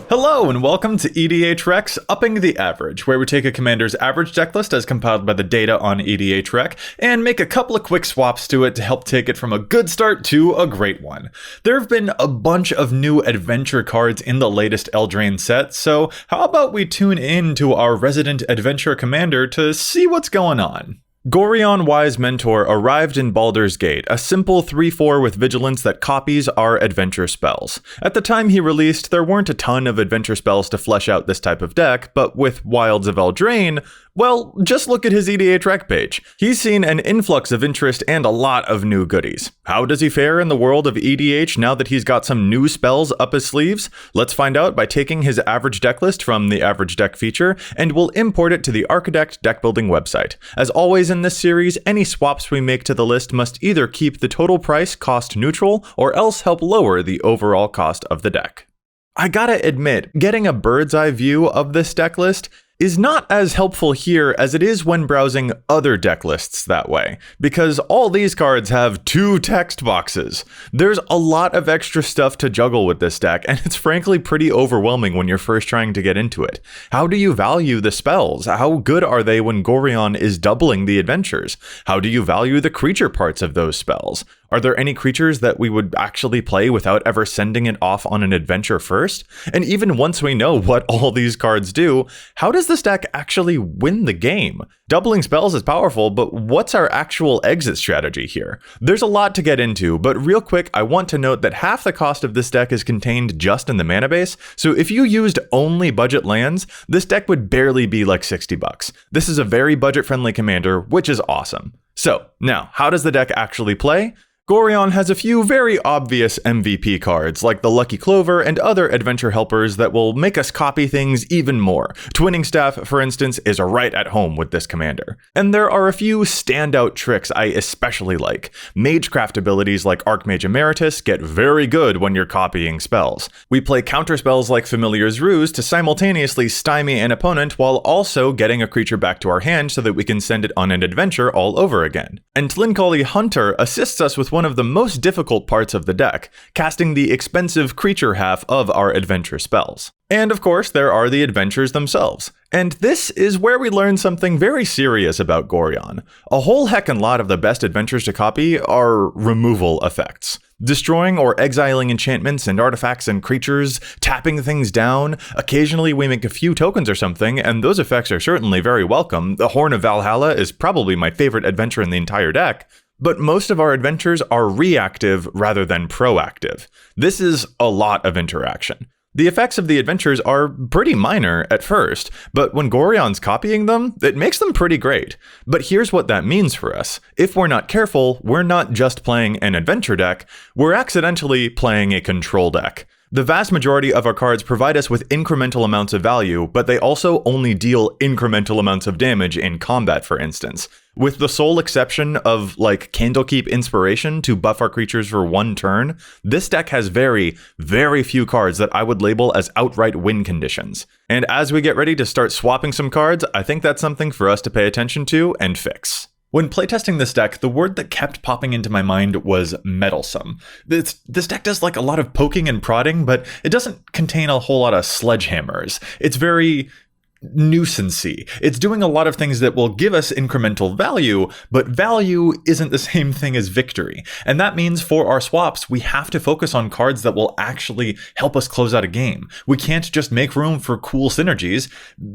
Hello and welcome to EDH Rec's Upping the Average, where we take a commander's average decklist as compiled by the data on EDH Rec and make a couple of quick swaps to it to help take it from a good start to a great one. There have been a bunch of new adventure cards in the latest Eldraine set, so how about we tune in to our resident adventure commander to see what's going on. Gorion Wise Mentor arrived in Baldur's Gate, a simple 3/4 with vigilance that copies our adventure spells. At the time he released, there weren't a ton of adventure spells to flesh out this type of deck, but with Wilds of Eldraine, well, just look at his EDH Rec page. He's seen an influx of interest and a lot of new goodies. How does he fare in the world of EDH now that he's got some new spells up his sleeves? Let's find out by taking his average deck list from the average deck feature, and we'll import it to the Architect deck building website. As always in this series, any swaps we make to the list must either keep the total price cost neutral or else help lower the overall cost of the deck. I gotta admit, getting a bird's eye view of this deck list is not as helpful here as it is when browsing other deck lists that way, because all these cards have 2 text boxes. There's a lot of extra stuff to juggle with this deck, and it's frankly pretty overwhelming when you're first trying to get into it. How do you value the spells? How good are they when Gorion is doubling the adventures? How do you value the creature parts of those spells? Are there any creatures that we would actually play without ever sending it off on an adventure first? And even once we know what all these cards do, how does this deck actually win the game? Doubling spells is powerful, but what's our actual exit strategy here? There's a lot to get into, but real quick, I want to note that half the cost of this deck is contained just in the mana base, so if you used only budget lands, this deck would barely be like $60. This is a very budget-friendly commander, which is awesome. So, now, how does the deck actually play? Gorion has a few very obvious MVP cards, like the Lucky Clover and other adventure helpers that will make us copy things even more. Twinning Staff, for instance, is right at home with this commander. And there are a few standout tricks I especially like. Magecraft abilities like Archmage Emeritus get very good when you're copying spells. We play counter spells like Familiar's Ruse to simultaneously stymie an opponent while also getting a creature back to our hand so that we can send it on an adventure all over again. And Tlinkali Hunter assists us with one of the most difficult parts of the deck, casting the expensive creature half of our adventure spells. And of course, there are the adventures themselves. And this is where we learn something very serious about Gorion. A whole heckin' lot of the best adventures to copy are removal effects. Destroying or exiling enchantments and artifacts and creatures, tapping things down. Occasionally we make a few tokens or something, and those effects are certainly very welcome. The Horn of Valhalla is probably my favorite adventure in the entire deck. But most of our adventures are reactive rather than proactive. This is a lot of interaction. The effects of the adventures are pretty minor at first, but when Gorion's copying them, it makes them pretty great. But here's what that means for us. If we're not careful, we're not just playing an adventure deck, we're accidentally playing a control deck. The vast majority of our cards provide us with incremental amounts of value, but they also only deal incremental amounts of damage in combat, for instance. With the sole exception of, like, Candlekeep Inspiration to buff our creatures for 1 turn, this deck has very, very few cards that I would label as outright win conditions. And as we get ready to start swapping some cards, I think that's something for us to pay attention to and fix. When playtesting this deck, the word that kept popping into my mind was meddlesome. This deck does like a lot of poking and prodding, but it doesn't contain a whole lot of sledgehammers. It's very nuisancey. It's doing a lot of things that will give us incremental value, but value isn't the same thing as victory. And that means for our swaps, we have to focus on cards that will actually help us close out a game. We can't just make room for cool synergies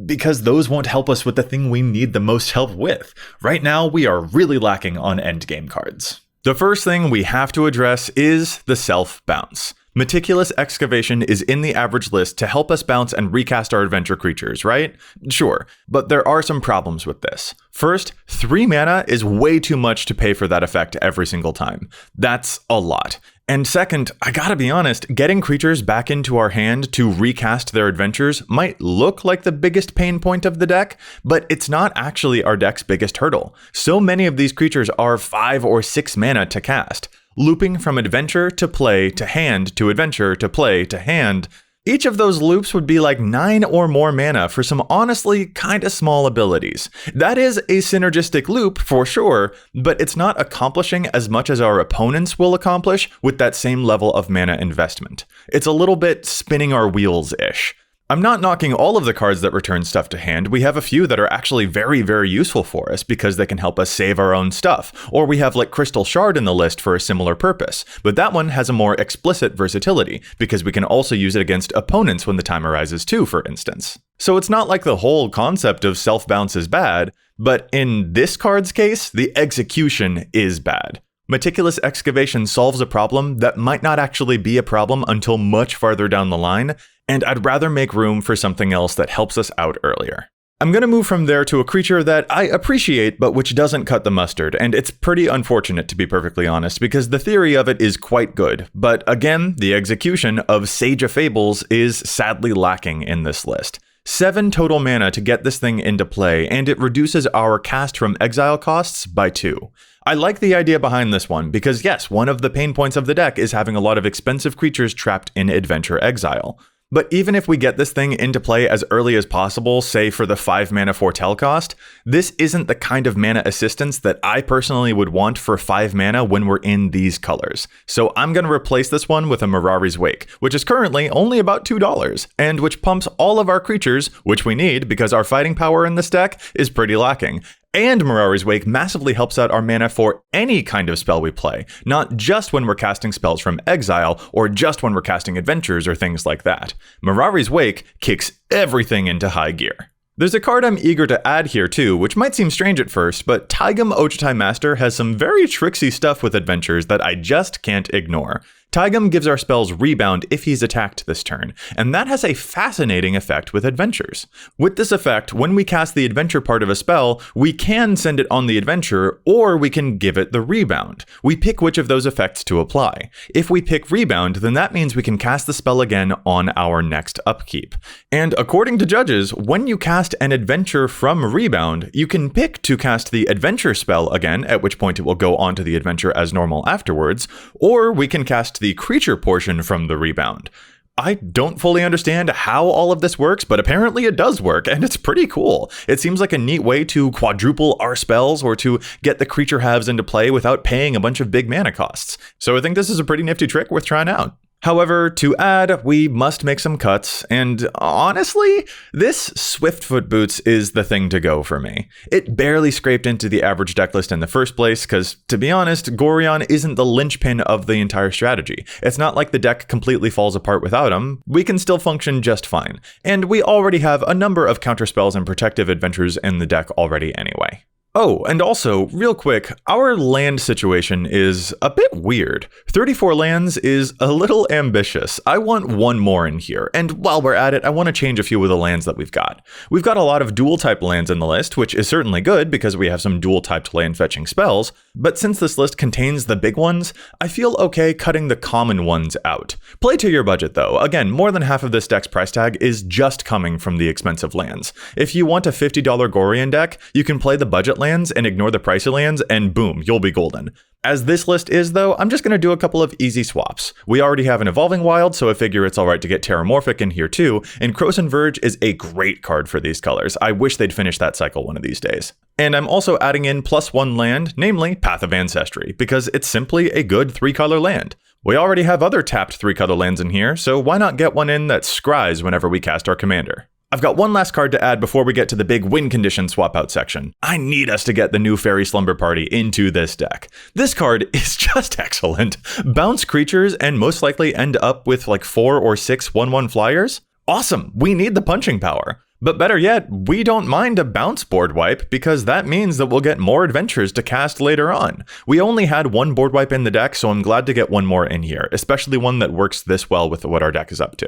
because those won't help us with the thing we need the most help with. Right now, we are really lacking on endgame cards. The first thing we have to address is the self-bounce. Meticulous Excavation is in the average list to help us bounce and recast our adventure creatures, right? Sure, but there are some problems with this. First, 3 mana is way too much to pay for that effect every single time. That's a lot. And second, I gotta be honest, getting creatures back into our hand to recast their adventures might look like the biggest pain point of the deck, but it's not actually our deck's biggest hurdle. So many of these creatures are 5 or 6 mana to cast. Looping from adventure to play to hand to adventure to play to hand, Each of those loops would be like 9 or more mana for some honestly kinda small abilities. That is a synergistic loop for sure, but it's not accomplishing as much as our opponents will accomplish with that same level of mana investment. It's a little bit spinning our wheels-ish. I'm not knocking all of the cards that return stuff to hand. We have a few that are actually very, very useful for us because they can help us save our own stuff. Or we have like Crystal Shard in the list for a similar purpose. But that one has a more explicit versatility because we can also use it against opponents when the time arises too, for instance. So it's not like the whole concept of self-bounce is bad, but in this card's case, the execution is bad. Meticulous Excavation solves a problem that might not actually be a problem until much farther down the line, and I'd rather make room for something else that helps us out earlier. I'm gonna move from there to a creature that I appreciate, but which doesn't cut the mustard, and it's pretty unfortunate to be perfectly honest, because the theory of it is quite good, but again, the execution of Sage of Fables is sadly lacking in this list. 7 total mana to get this thing into play, and it reduces our cast from exile costs by 2. I like the idea behind this one, because yes, one of the pain points of the deck is having a lot of expensive creatures trapped in Adventure Exile. But even if we get this thing into play as early as possible, say for the 5 mana Foretell cost, this isn't the kind of mana assistance that I personally would want for 5 mana when we're in these colors. So I'm going to replace this one with a Mirari's Wake, which is currently only about $2, and which pumps all of our creatures, which we need because our fighting power in this deck is pretty lacking. And Mirari's Wake massively helps out our mana for any kind of spell we play, not just when we're casting spells from exile, or just when we're casting adventures or things like that. Mirari's Wake kicks everything into high gear. There's a card I'm eager to add here too, which might seem strange at first, but Taigam Ojutai Master has some very tricksy stuff with adventures that I just can't ignore. Taigam gives our spells rebound if he's attacked this turn, and that has a fascinating effect with adventures. With this effect, when we cast the adventure part of a spell, we can send it on the adventure, or we can give it the rebound. We pick which of those effects to apply. If we pick rebound, then that means we can cast the spell again on our next upkeep. And according to judges, when you cast an adventure from rebound, you can pick to cast the adventure spell again, at which point it will go onto the adventure as normal afterwards, or we can cast the creature portion from the rebound. I don't fully understand how all of this works, but apparently it does work, and it's pretty cool. It seems like a neat way to quadruple our spells or to get the creature halves into play without paying a bunch of big mana costs. So I think this is a pretty nifty trick worth trying out. However, to add, we must make some cuts, and honestly, this Swiftfoot Boots is the thing to go for me. It barely scraped into the average decklist in the first place, because, to be honest, Gorion isn't the linchpin of the entire strategy. It's not like the deck completely falls apart without him. We can still function just fine, and we already have a number of counterspells and protective adventures in the deck already anyway. Oh, and also, real quick, our land situation is a bit weird. 34 lands is a little ambitious. I want one more in here, and while we're at it, I want to change a few of the lands that we've got. We've got a lot of dual-type lands in the list, which is certainly good because we have some dual-typed land-fetching spells, but since this list contains the big ones, I feel okay cutting the common ones out. Play to your budget, though. Again, more than half of this deck's price tag is just coming from the expensive lands. If you want a $50 Gorion deck, you can play the budget lands and ignore the pricey lands, and boom, you'll be golden. As this list is, though, I'm just going to do a couple of easy swaps. We already have an Evolving Wild, so I figure it's alright to get Terramorphic in here too, and Krosan Verge is a great card for these colors. I wish they'd finish that cycle one of these days. And I'm also adding in +1 land, namely Path of Ancestry, because it's simply a good 3-color land. We already have other tapped 3-color lands in here, so why not get one in that scries whenever we cast our commander? I've got one last card to add before we get to the big win condition swap out section. I need us to get the new Fairy Slumber Party into this deck. This card is just excellent. Bounce creatures and most likely end up with like 4 or 6 1/1 flyers? Awesome, we need the punching power. But better yet, we don't mind a bounce board wipe because that means that we'll get more adventures to cast later on. We only had one board wipe in the deck, so I'm glad to get one more in here, especially one that works this well with what our deck is up to.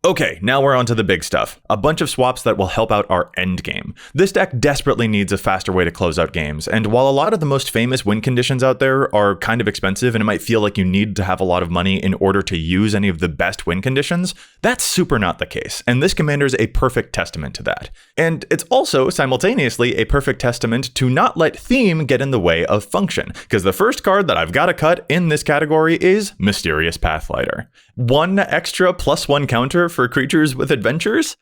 Okay, now we're on to the big stuff. A bunch of swaps that will help out our end game. This deck desperately needs a faster way to close out games, and while a lot of the most famous win conditions out there are kind of expensive and it might feel like you need to have a lot of money in order to use any of the best win conditions, that's super not the case, and this commander's a perfect testament to that. And it's also simultaneously a perfect testament to not let theme get in the way of function, because the first card that I've got to cut in this category is Mysterious Pathlighter. 1 extra +1 counter for creatures with adventures?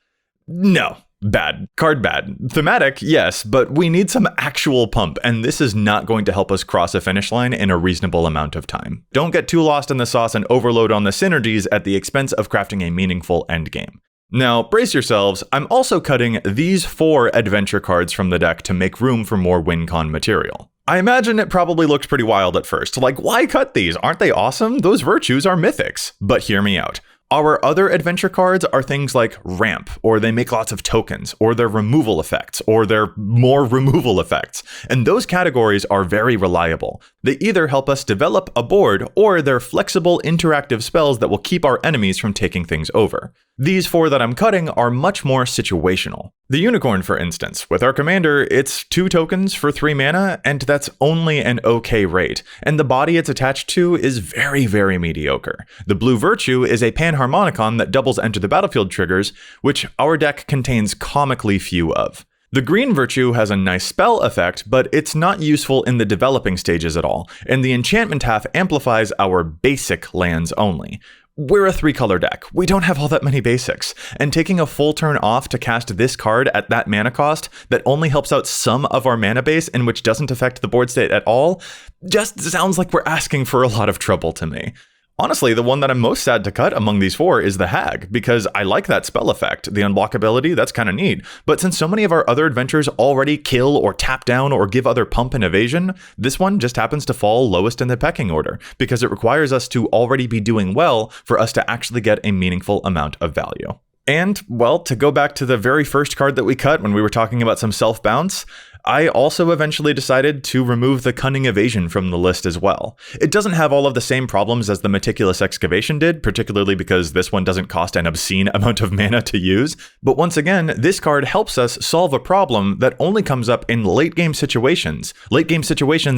No. Bad. Card bad. Thematic, yes, but we need some actual pump, and this is not going to help us cross a finish line in a reasonable amount of time. Don't get too lost in the sauce and overload on the synergies at the expense of crafting a meaningful endgame. Now, brace yourselves, I'm also cutting these 4 adventure cards from the deck to make room for more win-con material. I imagine it probably looks pretty wild at first, like why cut these? Aren't they awesome? Those virtues are mythics. But hear me out. Our other adventure cards are things like ramp, or they make lots of tokens, or they're removal effects, or they're more removal effects. And those categories are very reliable. They either help us develop a board, or they're flexible interactive spells that will keep our enemies from taking things over. These 4 that I'm cutting are much more situational. The Unicorn, for instance, with our commander, it's 2 tokens for 3 mana, and that's only an okay rate, and the body it's attached to is very, very mediocre. The Blue Virtue is a Panharmonicon that doubles enter the battlefield triggers, which our deck contains comically few of. The Green Virtue has a nice spell effect, but it's not useful in the developing stages at all, and the enchantment half amplifies our basic lands only. We're a 3-color deck. We don't have all that many basics, and taking a full turn off to cast this card at that mana cost that only helps out some of our mana base and which doesn't affect the board state at all just sounds like we're asking for a lot of trouble to me. Honestly, the one that I'm most sad to cut among these 4 is the Hag, because I like that spell effect. The unblockability, that's kind of neat. But since so many of our other adventures already kill or tap down or give other pump and evasion, this one just happens to fall lowest in the pecking order, because it requires us to already be doing well for us to actually get a meaningful amount of value. And, well, to go back to the very first card that we cut when we were talking about some self-bounce, I also eventually decided to remove the Cunning Evasion from the list as well. It doesn't have all of the same problems as the Meticulous Excavation did, particularly because this one doesn't cost an obscene amount of mana to use, but once again, this card helps us solve a problem that only comes up in late game situations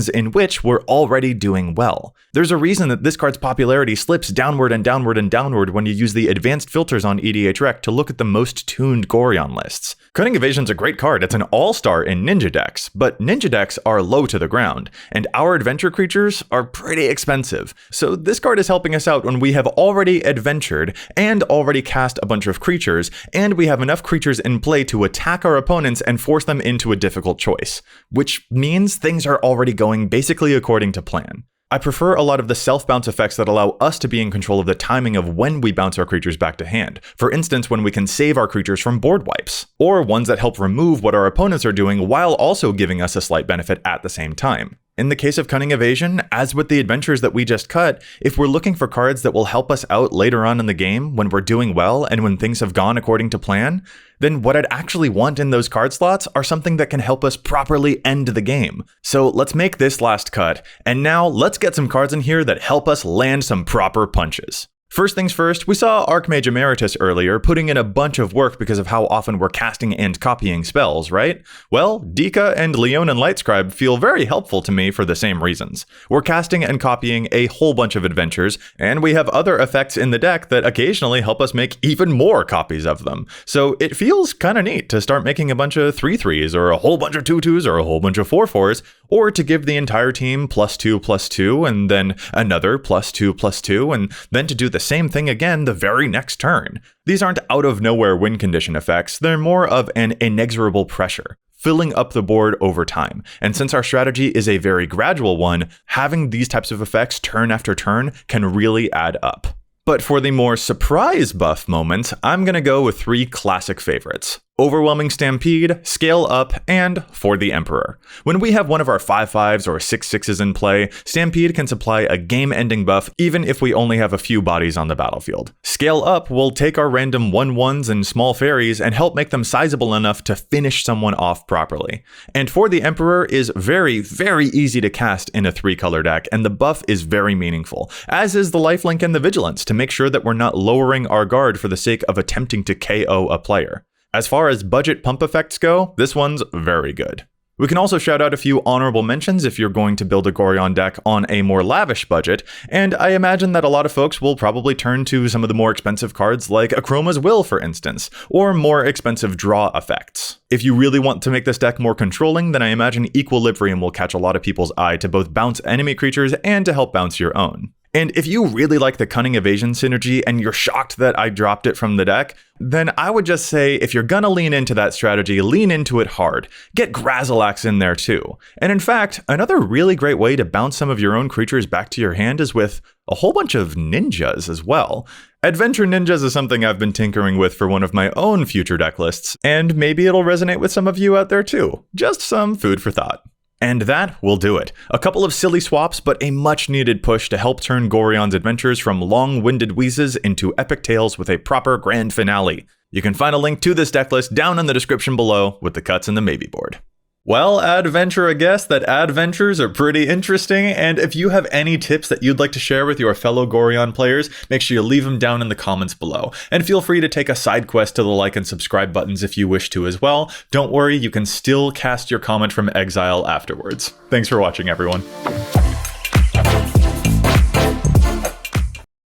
in which we're already doing well. There's a reason that this card's popularity slips downward and downward and downward when you use the advanced filters on EDHREC to look at the most tuned Gorion lists. Cunning Evasion's a great card, it's an all-star in Ninja decks, but Ninja decks are low to the ground, and our adventure creatures are pretty expensive. So this card is helping us out when we have already adventured and already cast a bunch of creatures, and we have enough creatures in play to attack our opponents and force them into a difficult choice, which means things are already going basically according to plan. I prefer a lot of the self-bounce effects that allow us to be in control of the timing of when we bounce our creatures back to hand. For instance, when we can save our creatures from board wipes, or ones that help remove what our opponents are doing while also giving us a slight benefit at the same time. In the case of Cunning Evasion, as with the adventures that we just cut, if we're looking for cards that will help us out later on in the game when we're doing well and when things have gone according to plan, then what I'd actually want in those card slots are something that can help us properly end the game. So let's make this last cut, and now let's get some cards in here that help us land some proper punches. First things first, we saw Archmage Emeritus earlier putting in a bunch of work because of how often we're casting and copying spells, right? Well, Dika and Leonin Lightscribe feel very helpful to me for the same reasons. We're casting and copying a whole bunch of adventures, and we have other effects in the deck that occasionally help us make even more copies of them. So it feels kinda neat to start making a bunch of 3/3s, or a whole bunch of 2/2s, or a whole bunch of 4/4s, or to give the entire team +2/+2, and then another +2/+2, and then to do the same thing again the very next turn. These aren't out of nowhere win condition effects, they're more of an inexorable pressure, filling up the board over time. And since our strategy is a very gradual one, having these types of effects turn after turn can really add up. But for the more surprise buff moment, I'm gonna go with 3 classic favorites: Overwhelming Stampede, Scale Up, and For the Emperor. When we have one of our 5/5s or 6/6s in play, Stampede can supply a game-ending buff even if we only have a few bodies on the battlefield. Scale Up will take our random 1/1s and small fairies and help make them sizable enough to finish someone off properly. And For the Emperor is very, very easy to cast in a 3-color deck, and the buff is very meaningful, as is the Lifelink and the Vigilance, to make sure that we're not lowering our guard for the sake of attempting to KO a player. As far as budget pump effects go, this one's very good. We can also shout out a few honorable mentions if you're going to build a Gorion deck on a more lavish budget, and I imagine that a lot of folks will probably turn to some of the more expensive cards like Akroma's Will, for instance, or more expensive draw effects. If you really want to make this deck more controlling, then I imagine Equilibrium will catch a lot of people's eye to both bounce enemy creatures and to help bounce your own. And if you really like the Cunning Evasion synergy and you're shocked that I dropped it from the deck, then I would just say if you're gonna lean into that strategy, lean into it hard. Get Grazilax in there too. And in fact, another really great way to bounce some of your own creatures back to your hand is with a whole bunch of ninjas as well. Adventure Ninjas is something I've been tinkering with for one of my own future deck lists, and maybe it'll resonate with some of you out there too. Just some food for thought. And that will do it. A couple of silly swaps, but a much needed push to help turn Gorion's adventures from long-winded wheezes into epic tales with a proper grand finale. You can find a link to this deck list down in the description below with the cuts and the maybe board. Well, adventure a guess that adventures are pretty interesting, and if you have any tips that you'd like to share with your fellow Gorion players, make sure you leave them down in the comments below. And feel free to take a side quest to the like and subscribe buttons if you wish to as well. Don't worry, you can still cast your comment from exile afterwards. Thanks for watching, everyone.